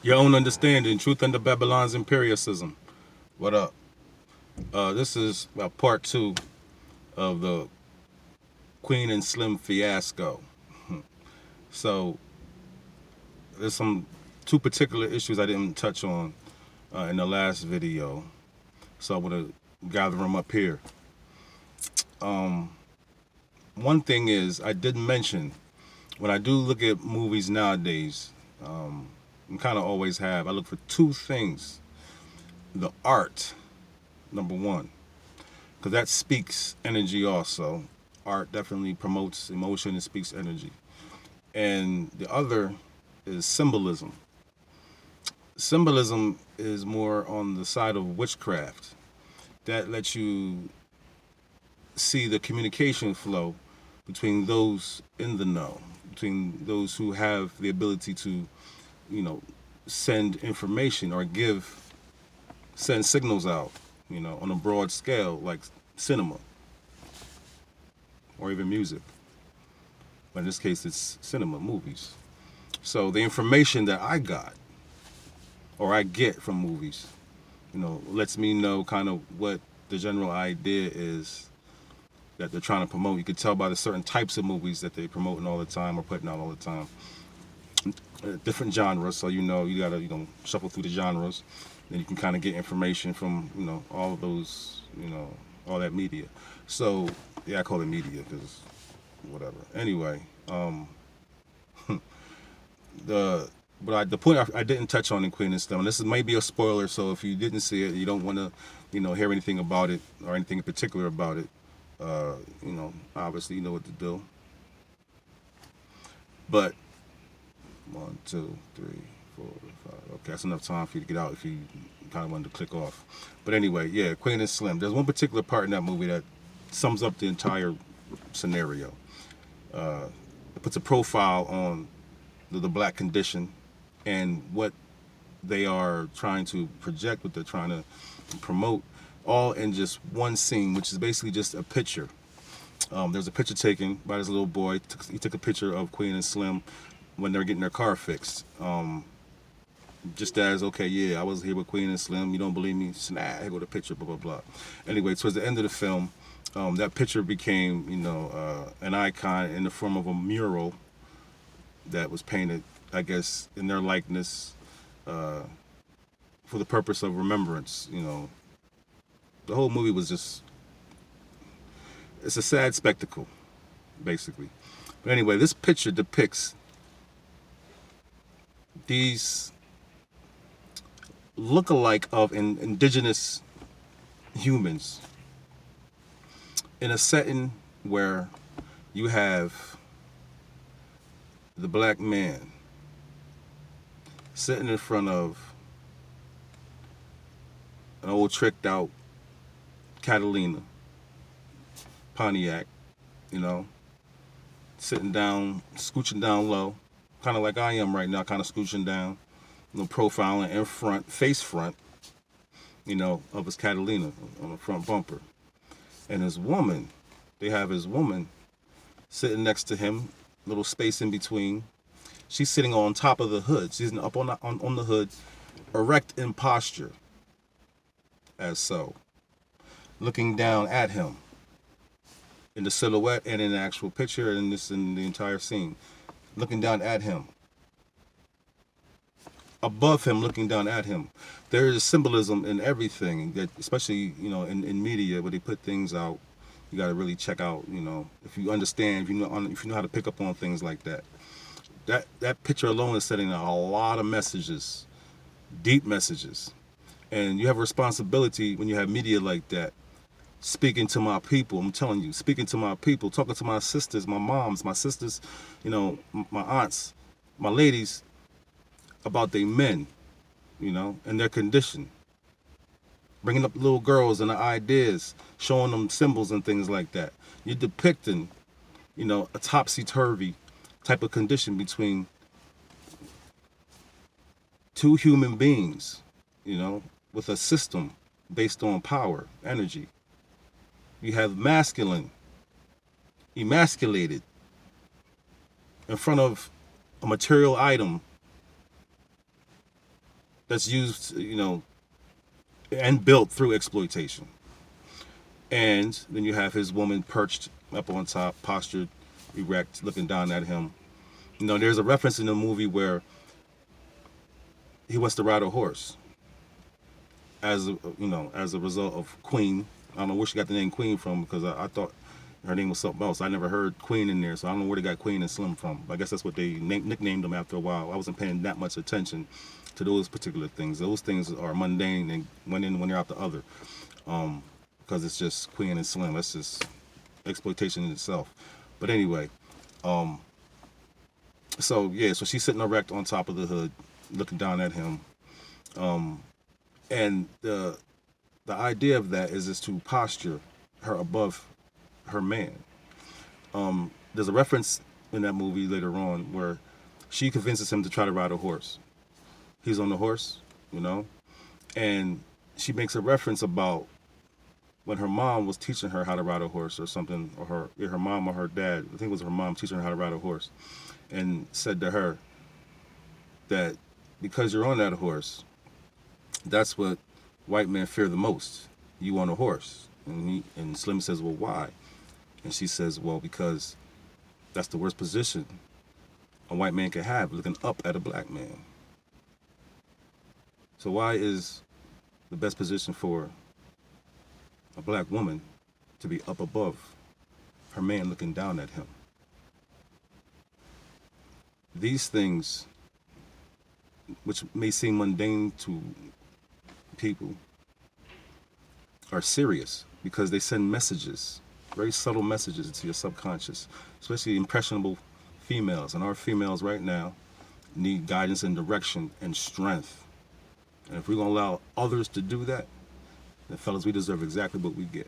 Your own understanding, truth under Babylon's empiricism. What up? This is part two of the Queen and Slim fiasco. So there's some two particular issues I didn't touch on in the last video. So I want to gather them up here. One thing is I did mention when I do look at movies nowadays, and kind of always have, I look for two things: the art, number one, because that speaks energy also. Art definitely promotes emotion and speaks energy. And the other is symbolism. Symbolism is more on the side of witchcraft. That lets you see the communication flow between those in the know, between those who have the ability to, you know, send information or send signals out, on a broad scale, like cinema or even music. But in this case, it's cinema, movies. So the information that I got or I get from movies, lets me know kind of what the general idea is that they're trying to promote. You can tell by the certain types of movies that they're promoting all the time or putting out all the time. Different genres, so you gotta shuffle through the genres, then you can kind of get information from all of those, all that media. So yeah, I call it media because whatever. Anyway, the the point I didn't touch on in Queen and Slim, and this might be a spoiler, so if you didn't see it, you don't want to, hear anything about it or anything in particular about it, obviously you know what to do. But 1, 2, 3, 4, 5. Okay, that's enough time for you to get out if you kind of wanted to click off. But anyway, yeah, Queen and Slim. There's one particular part in that movie that sums up the entire scenario. It puts a profile on the black condition and what they are trying to project, what they're trying to promote, all in just one scene, which is basically just a picture. There's a picture taken by this little boy. He took a picture of Queen and Slim when they were getting their car fixed. Just as, okay, yeah, I was here with Queen and Slim. You don't believe me? Snap, here go the picture, blah, blah, blah. Anyway, towards the end of the film, that picture became, an icon in the form of a mural that was painted, I guess, in their likeness, for the purpose of remembrance. The whole movie was just, it's a sad spectacle, basically. But anyway, this picture depicts these look-alike of indigenous humans in a setting where you have the black man sitting in front of an old tricked out Catalina Pontiac, you know, sitting down, scooching down low, kind of like I am right now, kind of scooching down, profiling in front, face front, of his Catalina on the front bumper. And his woman, they have his woman sitting next to him, little space in between. She's sitting on top of the hood. She's up on the hood, erect in posture, as so, looking down at him in the silhouette and in the actual picture and in the entire scene, looking down at him. Above him, looking down at him. There is symbolism in everything that, especially in media where they put things out. You got to really check out, if you understand, if you know how to pick up on things like that. That picture alone is sending a lot of messages, deep messages, and you have a responsibility when you have media like that. Speaking to my people, I'm telling you, speaking to my people, talking to my sisters, my moms, my sisters, my aunts, my ladies, about their men, and their condition. Bringing up little girls and the ideas, showing them symbols and things like that. You're depicting, a topsy-turvy type of condition between two human beings, with a system based on power, energy. You have masculine, emasculated, in front of a material item that's used, and built through exploitation. And then you have his woman perched up on top, postured, erect, looking down at him. There's a reference in the movie where he wants to ride a horse as a result of Queen. I don't know where she got the name Queen from, because I thought her name was something else. I never heard Queen in there, so I don't know where they got Queen and Slim from. I guess that's what they nicknamed them after a while. I wasn't paying that much attention to those particular things. Those things are mundane and one in when they're out the other, because it's just Queen and Slim. That's just exploitation in itself. But anyway, so she's sitting erect on top of the hood, looking down at him, and the idea of that is to posture her above her man. There's a reference in that movie later on where she convinces him to try to ride a horse. He's on the horse, and she makes a reference about when her mom was teaching her how to ride a horse or something, or her mom or her dad, I think it was her mom teaching her how to ride a horse, and said to her that because you're on that horse, that's what white men fear the most. You on a horse. And Slim says, well, why? And she says, well, because that's the worst position a white man can have, looking up at a black man. So why is the best position for a black woman to be up above her man looking down at him? These things, which may seem mundane to people, are serious because they send messages, very subtle messages into your subconscious, especially impressionable females. And our females right now need guidance and direction and strength. And if we're going to allow others to do that, then fellas, we deserve exactly what we get.